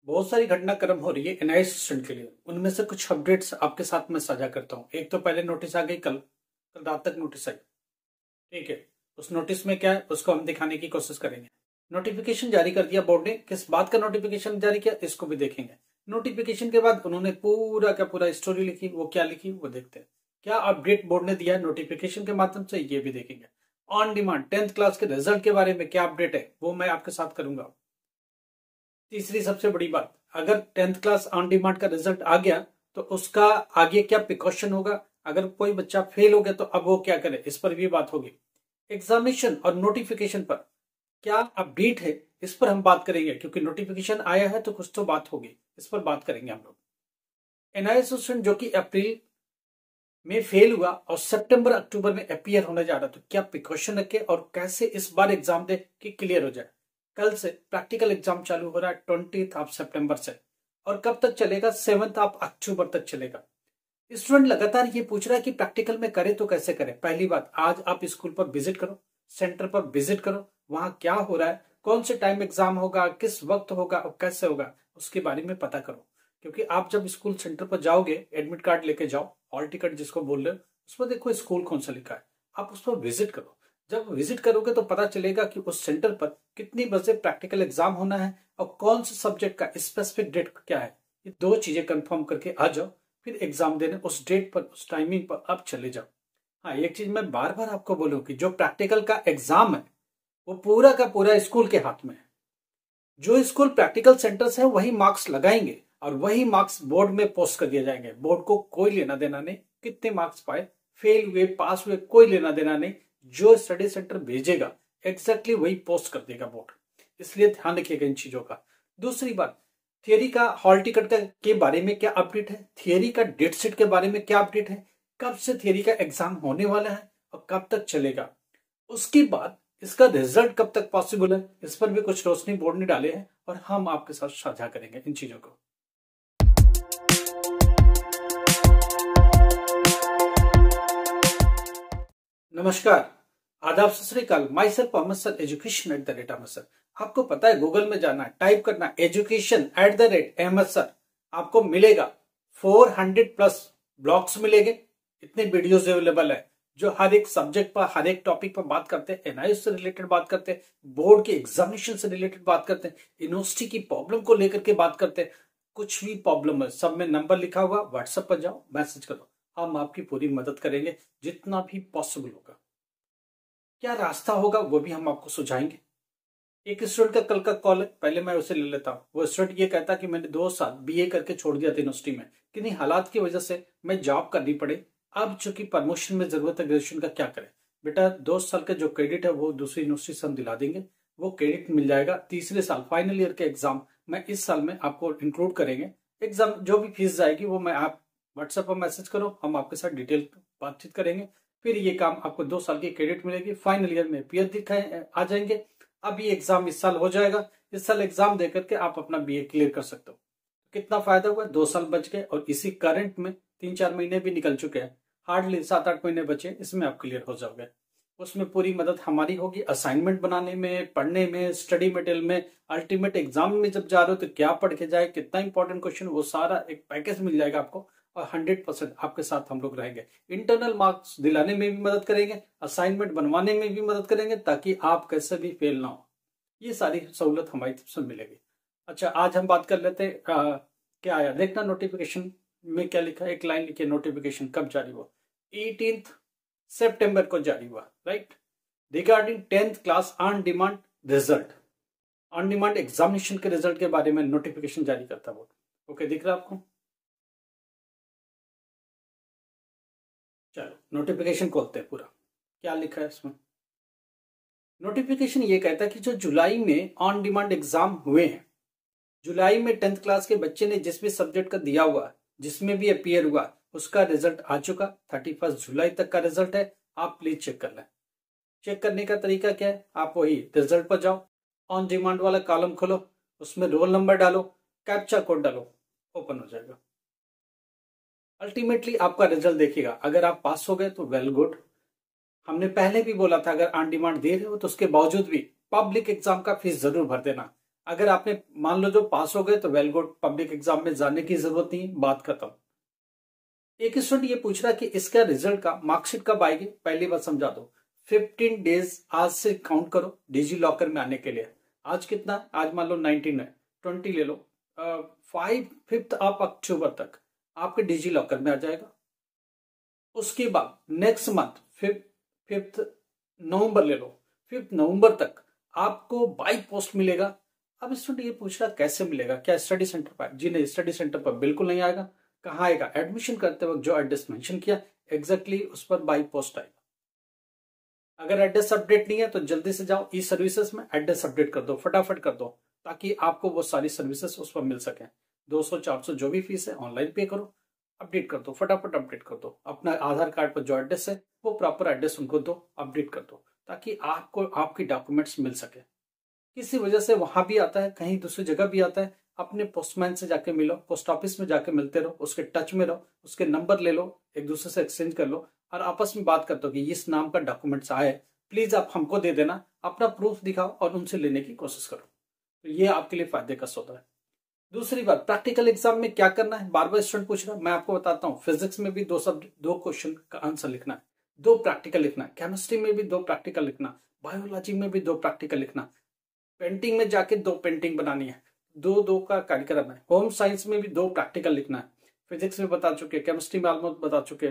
बहुत सारी घटनाक्रम हो रही है एनआईए स्टूडेंट के लिए। उनमें से कुछ अपडेट्स आपके साथ में साझा करता हूँ। एक तो पहले नोटिस आ गई, कल रात तक नोटिस आई। ठीक है, उस नोटिस में क्या है उसको हम दिखाने की कोशिश करेंगे। नोटिफिकेशन जारी कर दिया बोर्ड ने। किस बात का नोटिफिकेशन जारी किया इसको भी देखेंगे। नोटिफिकेशन के बाद उन्होंने पूरा का पूरा स्टोरी लिखी, वो क्या लिखी वो देखते हैं। क्या अपडेट बोर्ड ने दिया है नोटिफिकेशन के माध्यम से, ये भी देखेंगे। ऑन डिमांड 10th क्लास के रिजल्ट के बारे में क्या अपडेट है वो मैं आपके साथ करूंगा। तीसरी सबसे बड़ी बात, अगर 10th क्लास ऑन डिमांड का रिजल्ट आ गया तो उसका आगे क्या प्रिकॉशन होगा। अगर कोई बच्चा फेल हो गया तो अब वो क्या करे, इस पर भी बात होगी। एग्जामिनेशन और नोटिफिकेशन पर क्या अपडेट है इस पर हम बात करेंगे, क्योंकि नोटिफिकेशन आया है तो कुछ तो बात होगी, इस पर बात करेंगे हम लोग। एनआईए स्टूडेंट जो कि अप्रैल में फेल हुआ और सितंबर अक्टूबर में अपीयर होने जा रहा, तो क्या प्रिकॉशन रखे और कैसे इस बार एग्जाम दे कि क्लियर हो जाए। कल से प्रैक्टिकल एग्जाम चालू हो रहा है 20 सितंबर से, और कब तक चलेगा 7 अक्टूबर तक चलेगा। स्टूडेंट लगातार ये पूछ रहा है कि प्रैक्टिकल में करे तो कैसे करे। पहली बात, आज आप स्कूल पर विजिट करो, सेंटर पर विजिट करो, वहां क्या हो रहा है, कौन से टाइम एग्जाम होगा, किस वक्त होगा और कैसे होगा उसके बारे में पता करो। क्योंकि आप जब स्कूल सेंटर पर जाओगे, एडमिट कार्ड लेके जाओ, हॉल टिकट जिसको बोल रहे हो, उस पर देखो स्कूल कौन सा लिखा है, आप उस पर विजिट करो। जब विजिट करोगे तो पता चलेगा कि उस सेंटर पर कितनी बजे प्रैक्टिकल एग्जाम होना है और कौन से सब्जेक्ट का स्पेसिफिक डेट क्या है। ये दो चीजें कंफर्म करके आ जाओ, फिर एग्जाम देने उस डेट पर उस टाइमिंग पर आप चले जाओ। हाँ, एक चीज मैं बार बार आपको बोलूं कि जो प्रैक्टिकल का एग्जाम है वो पूरा का पूरा स्कूल के हाथ में है। जो स्कूल प्रैक्टिकल सेंटर्स है वही मार्क्स लगाएंगे और वही मार्क्स बोर्ड में पोस्ट कर दिए जाएंगे। बोर्ड को कोई लेना देना नहीं कितने मार्क्स पाए, फेल हुए पास हुए, कोई लेना देना नहीं। जो स्टडी सेंटर भेजेगा एग्जैक्टली वही पोस्ट कर देगा बोर्ड। इसलिए ध्यान रखिएगा इन चीजों का। दूसरी बात, थियरी का हॉल टिकट के बारे में क्या अपडेट है, थियरी का डेट शीट के बारे में क्या अपडेट है, कब से थियरी का एग्जाम होने वाला है और कब तक चलेगा। उसके बाद इसका रिजल्ट कब तक पॉसिबल है, इस पर भी कुछ रोशनी बोर्ड ने डाले हैं और हम आपके साथ साझा करेंगे इन चीजों को। नमस्कार, आदाब, सत श्री अकाल। Myself Ahmad sir, education at the rate Ahmad sir. आपको पता है गूगल में जाना है, टाइप करना education at the rate Ahmad sir, आपको मिलेगा 400 प्लस ब्लॉग्स मिलेंगे। इतने वीडियोस अवेलेबल है जो हर एक सब्जेक्ट पर हर एक टॉपिक पर बात करते हैं। एनआईए से रिलेटेड बात करते हैं, बोर्ड के एग्जामिनेशन से रिलेटेड बात करते हैं, यूनिवर्सिटी की प्रॉब्लम को लेकर के बात करते हैं। कुछ भी प्रॉब्लम है सब में नंबर लिखा हुआ, व्हाट्सएप पर जाओ, मैसेज करो, हम आपकी पूरी मदद करेंगे जितना भी पॉसिबल होगा। क्या रास्ता होगा वो भी हम आपको सुझाएंगे। एक स्टूडेंट का कल का कॉल है, पहले मैं उसे ले लेता हूँ। वो स्टूडेंट ये कहता कि मैंने 2 साल बीए करके छोड़ दिया था यूनिवर्सिटी में, किन्हीं हालात की वजह से मैं जॉब करनी पड़े। अब चूंकि प्रमोशन में जरूरत है ग्रेजुएशन का, क्या करें। बेटा 2 साल का जो क्रेडिट है वो दूसरी यूनिवर्सिटी से हम दिला देंगे, वो क्रेडिट मिल जाएगा। तीसरे साल फाइनल ईयर के एग्जाम मैं इस साल में आपको इंक्लूड करेंगे। एग्जाम जो भी फीस जाएगी वो मैं आप व्हाट्सएप पर मैसेज करो, हम आपके साथ डिटेल बातचीत करेंगे। फिर ये काम आपको 2 साल की क्रेडिट मिलेगी, फाइनल ईयर में पीएच दिखाए आ जाएंगे। अब ये एग्जाम इस साल हो जाएगा, इस साल एग्जाम देकर के आप अपना बीए क्लियर कर सकते हो। कितना फायदा हुआ, 2 साल बच गए और इसी करंट में 3-4 महीने भी निकल चुके हैं, हार्डली 7-8 महीने बचे, इसमें आप क्लियर हो जाओगे। उसमें पूरी मदद हमारी होगी, असाइनमेंट बनाने में, पढ़ने में, स्टडी मटेरियल में, अल्टीमेट एग्जाम में जब जा रहे हो तो क्या पढ़ के जाए, कितना इंपॉर्टेंट क्वेश्चन, वो सारा एक पैकेज मिल जाएगा आपको। और 100% आपके साथ हम लोग रहेंगे। इंटरनल मार्क्स दिलाने में भी मदद करेंगे, असाइनमेंट बनवाने में भी मदद करेंगे, ताकि आप कैसे भी फेल ना हो। ये सारी सहूलत हमारी तरफ से मिलेगी। अच्छा, आज हम बात कर लेते हैं क्या आया देखना। नोटिफिकेशन में क्या लिखा है, एक लाइन लिखी है, नोटिफिकेशन कब जारी हुआ, 18 सितंबर को जारी हुआ, right. Regarding 10th class on demand result, on demand examination के रिजल्ट के बारे में नोटिफिकेशन जारी करता बोर्ड। ओके, दिख रहा है आपको। चलो नोटिफिकेशन खोलते हैं, पूरा क्या लिखा है इसमें। नोटिफिकेशन ये कहता है कि जो जुलाई में ऑन डिमांड एग्जाम हुए हैं, जुलाई में 10th क्लास के बच्चे ने जिस भी सब्जेक्ट का दिया हुआ, जिसमें भी अपीयर हुआ, उसका रिजल्ट आ चुका। 31 जुलाई तक का रिजल्ट है, आप प्लीज चेक कर लें। चेक करने का तरीका क्या है, आप वही रिजल्ट पर जाओ, ऑन डिमांड वाला कॉलम खोलो, उसमें रोल नंबर डालो, कैप्चा कोड डालो, ओपन हो जाएगा। अल्टीमेटली आपका रिजल्ट देखिएगा, अगर आप पास हो गए तो वेल गुड। हमने पहले भी बोला था अगर ऑन डिमांड दे रहे हो तो उसके बावजूद भी पब्लिक एग्जाम का फीस जरूर भर देना। अगर आपने मान लो जो पास हो गए तो वेल गुड, पब्लिक एग्जाम में जाने की जरूरत नहीं, बात खत्म। एक स्टूडेंट ये पूछ रहा है कि इसका रिजल्ट का मार्कशीट कब आएगी। पहली बात समझा दो, 15 डेज आज से काउंट करो डिजी लॉकर में आने के लिए। आज कितना, आज मान लो 19 है, 20 ले लो, 5 ऑफ अक्टूबर तक आपके डिजी लॉकर में आ जाएगा। उसके बाद नेक्स्ट मंथ 5 नवंबर ले लो, 5 नवंबर तक आपको बाई पोस्ट मिलेगा। अब स्टूडेंट ये पूछ रहा कैसे मिलेगा, क्या स्टडी सेंटर पर? जी नहीं, स्टडी सेंटर पर बिल्कुल नहीं आएगा। कहाँ आएगा? एडमिशन करते वक्त जो एड्रेस मेंशन किया एग्जैक्टली उस पर बाई पोस्ट आएगा। अगर एड्रेस अपडेट नहीं है तो जल्दी से जाओ ई सर्विसेज में, एड्रेस अपडेट कर दो, फटाफट कर दो, ताकि आपको वो सारी सर्विसेज उस पर मिल सके। 200-400 जो भी फीस है ऑनलाइन पे करो, अपडेट कर दो, फटाफट अपडेट कर दो। अपना आधार कार्ड पर जो एड्रेस है वो प्रॉपर एड्रेस उनको दो, अपडेट कर दो, ताकि आपको आपकी डॉक्यूमेंट्स मिल सके। किसी वजह से वहां भी आता है, कहीं दूसरी जगह भी आता है, अपने पोस्टमैन से जाके मिलो, पोस्ट ऑफिस में जाके मिलते रहो, उसके टच में रहो, उसके नंबर ले लो, एक दूसरे से एक्सचेंज कर लो और आपस में बात करते हो कि इस नाम का डॉक्यूमेंट्स आए, प्लीज आप हमको दे देना, अपना प्रूफ दिखाओ और उनसे लेने की कोशिश करो। तो ये आपके लिए फायदे का सौदा है। दूसरी बात, प्रैक्टिकल एग्जाम में क्या करना है, बार बार स्टूडेंट पूछ रहा है, मैं आपको बताता हूँ। फिजिक्स में भी 2 क्वेश्चन का आंसर लिखना है, 2 प्रैक्टिकल लिखना है। केमिस्ट्री में भी 2 प्रैक्टिकल लिखना, बायोलॉजी में भी 2 प्रैक्टिकल लिखना, पेंटिंग में जाके 2 पेंटिंग बनानी है, 2-2 का कार्यक्रम है। होम साइंस में भी 2 प्रैक्टिकल लिखना है। फिजिक्स में बता चुके, केमिस्ट्री में ऑलमोस्ट बता चुके,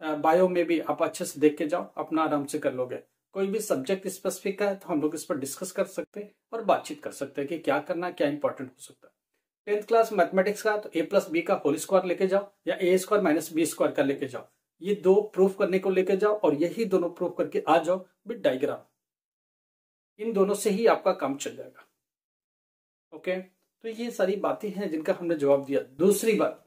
बायो में भी आप अच्छे से देख के जाओ, अपना आराम से कर लोगे। कोई भी सब्जेक्ट स्पेसिफिक है तो हम लोग इस पर डिस्कस कर सकते हैं और बातचीत कर सकते हैं कि क्या करना है, क्या इंपॉर्टेंट हो सकता है। 10th क्लास मैथमेटिक्स का तो a+b का होल स्क्वायर लेके जाओ या a² - b² का लेके जाओ। ये 2 प्रूफ करने को लेके जाओ और यही दोनों प्रूफ करके आ जाओ विद डायग्राम। इन दोनों से ही आपका काम चल जाएगा। ओके, तो ये सारी बातें हैं जिनका हमने जवाब दिया। दूसरी बात,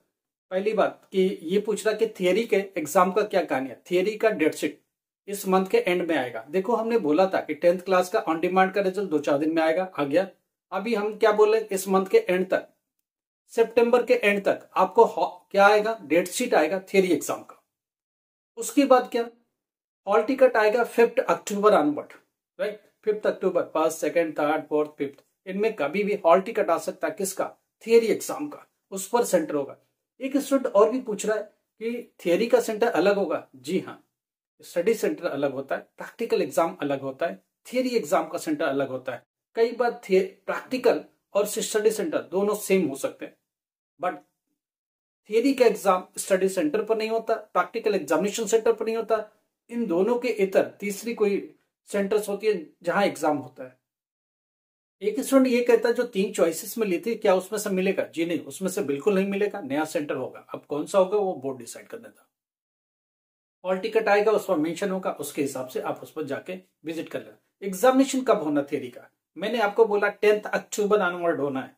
पहली बात कि ये पूछ रहा कि थियरी के एग्जाम का क्या कहानी है। थियरी का डेट शीट इस मंथ के एंड में आएगा। देखो हमने बोला था कि 10th क्लास का ऑन डिमांड का रिजल्ट 2-4 दिन में आएगा, आ गया। अभी हम क्या बोले, इस मंथ के एंड तक, सितंबर के एंड तक आपको क्या आएगा, डेट शीट आएगा थियरी एग्जाम का। उसके बाद क्या, हॉल टिकट आएगा 5 अक्टूबर ऑनवर्ड, राइट। 5 अक्टूबर, 1st, 2nd, 3rd, 4th, 5th, इनमें कभी भी हॉल टिकट आ सकता है। किसका? थियरी एग्जाम का, उस पर सेंटर होगा। एक स्टूडेंट और भी पूछ रहा है कि थियरी का सेंटर अलग होगा। जी हाँ, स्टडी सेंटर अलग होता है, प्रैक्टिकल एग्जाम अलग होता है, थियरी एग्जाम का सेंटर अलग होता है। कई बार प्रैक्टिकल और स्टडी सेंटर दोनों सेम हो सकते हैं, बट थियरी का एग्जाम स्टडी सेंटर पर नहीं होता, प्रैक्टिकल एग्जामिनेशन सेंटर पर नहीं होता। इन दोनों के इतर तीसरी कोई सेंटर्स होती है जहां एग्जाम होता है। एक स्टूडेंट ये कहता है जो 3 चॉइसेस में ली थी, क्या उसमें से मिलेगा? जी नहीं, उसमें से बिल्कुल नहीं मिलेगा, नया सेंटर होगा। अब कौन सा होगा वो बोर्ड डिसाइड कर देता। हॉल टिकट आएगा, उस पर मेंशन होगा, उसके हिसाब से आप उस पर जाके विजिट कर लेना। एग्जामिनेशन कब होना थियरी का? मैंने आपको बोला 10th अक्टूबर ऑनवर्ड होना है,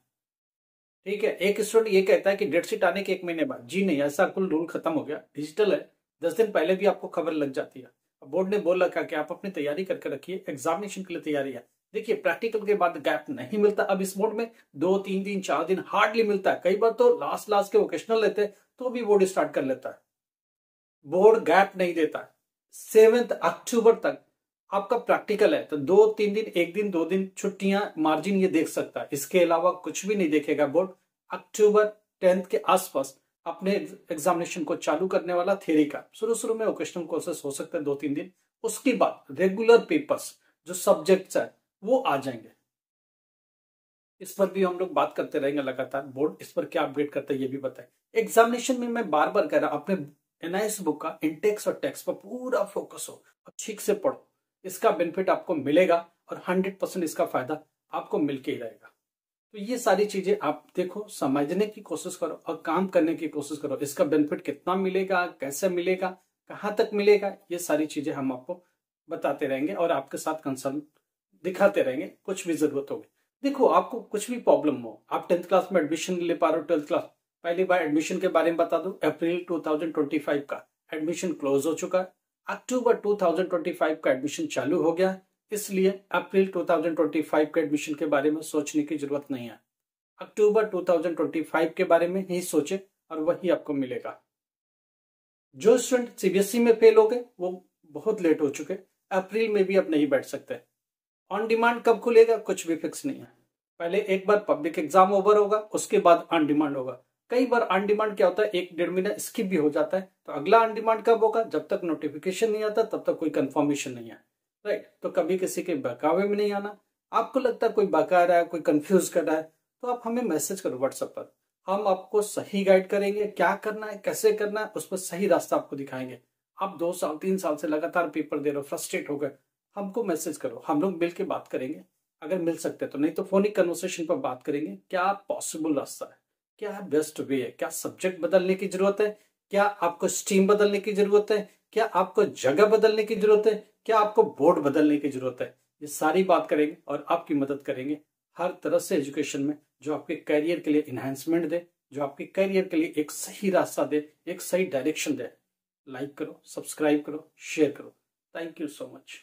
ठीक है। एक स्टूडेंट ये कहता है कि डेट शीट आने के 1 महीने बाद। जी नहीं, ऐसा कुल रूल खत्म हो गया, डिजिटल है, 10 दिन पहले भी आपको खबर लग जाती है। बोर्ड ने बोल रखा कि आप अपनी तैयारी करके रखिए, एग्जामिनेशन के लिए तैयारी है। देखिए प्रैक्टिकल के बाद गैप नहीं मिलता अब इस बोर्ड में, 2-3 दिन 4 दिन हार्डली मिलता है। कई बार तो लास्ट के वोकेशनल लेते हैं तो भी बोर्ड स्टार्ट कर लेता है। बोर्ड गैप नहीं देता। 7 अक्टूबर तक आपका प्रैक्टिकल है तो 2-3 दिन, 1 दिन 2 दिन छुट्टियां मार्जिन ये देख सकता है, इसके अलावा कुछ भी नहीं देखेगा बोर्ड। अक्टूबर 10th के आसपास अपने एग्जामिनेशन को चालू करने वाला थियरी का। शुरू में वोकेशनल कोर्सेस हो सकते हैं 2-3 दिन, उसके बाद रेगुलर पेपर्स जो सब्जेक्ट्स है वो आ जाएंगे। इस पर भी हम लोग बात करते रहेंगे लगातार, बोर्ड इस पर क्या अपडेट करता है ये भी बताए। एग्जामिनेशन में मैं बार बार कह रहा हूं, अपने एनआईएस बुक का इंटेक्स और टेक्स्ट पर पूरा फोकस हो और ठीक से पढ़ो, इसका बेनिफिट आपको मिलेगा और 100% इसका फायदा आपको मिलके ही रहेगा। तो ये सारी चीजें आप देखो, समझने की कोशिश करो और काम करने की कोशिश करो। इसका बेनिफिट कितना मिलेगा, कैसे मिलेगा, कहाँ तक मिलेगा, ये सारी चीजें हम आपको बताते रहेंगे और आपके साथ कंसर्न दिखाते रहेंगे। कुछ भी जरूरत होगी, देखो आपको कुछ भी प्रॉब्लम हो, आप 10th क्लास में एडमिशन ले पा रहे हो, 12th क्लास, पहली बार एडमिशन के बारे में बता दूं, अप्रैल 2025 का एडमिशन क्लोज हो चुका है। अक्टूबर 2025 का एडमिशन चालू हो गया है, इसलिए अप्रैल 2025 के एडमिशन के बारे में सोचने की जरूरत नहीं है। अक्टूबर 2025 के बारे में ही सोचे और वही आपको मिलेगा। जो स्टूडेंट सीबीएसई में फेल हो गए वो बहुत लेट हो चुके, अप्रैल में भी अब नहीं बैठ सकते। ऑन डिमांड कब खुलेगा कुछ भी फिक्स नहीं है। पहले एक बार पब्लिक एग्जाम ओवर होगा, उसके बाद ऑन डिमांड होगा। कई बार ऑन डिमांड क्या होता है, 1-1.5 महीना स्किप भी हो जाता है। तो अगला ऑन डिमांड कब होगा, जब तक नोटिफिकेशन नहीं आता तब तक कोई कंफर्मेशन नहीं है, राइट। तो कभी किसी के बहकावे में नहीं आना। आपको लगता है कोई बहका रहा है, कोई कंफ्यूज कर रहा है, तो आप हमें मैसेज करो व्हाट्सएप पर। हम आपको सही गाइड करेंगे, क्या करना है, कैसे करना है, उस पर सही रास्ता आपको दिखाएंगे। आप 2 साल 3 साल से लगातार पेपर दे रहे हो, फ्रस्ट्रेट हो गए, हमको मैसेज करो, हम लोग मिल के बात करेंगे। अगर मिल सकते हैं तो, नहीं तो फोनिक कन्वर्सेशन पर बात करेंगे। क्या पॉसिबल रास्ता है, क्या बेस्ट वे है, क्या सब्जेक्ट बदलने की जरूरत है, क्या आपको स्ट्रीम बदलने की जरूरत है, क्या आपको जगह बदलने की जरूरत है, क्या आपको बोर्ड बदलने की जरूरत है। ये सारी बात करेंगे और आपकी मदद करेंगे हर तरह से एजुकेशन में, जो आपके करियर के लिए इन्हांसमेंट दे, जो आपके करियर के लिए एक सही रास्ता दे, एक सही डायरेक्शन दे। लाइक करो, सब्सक्राइब करो, शेयर करो। Thank you so much.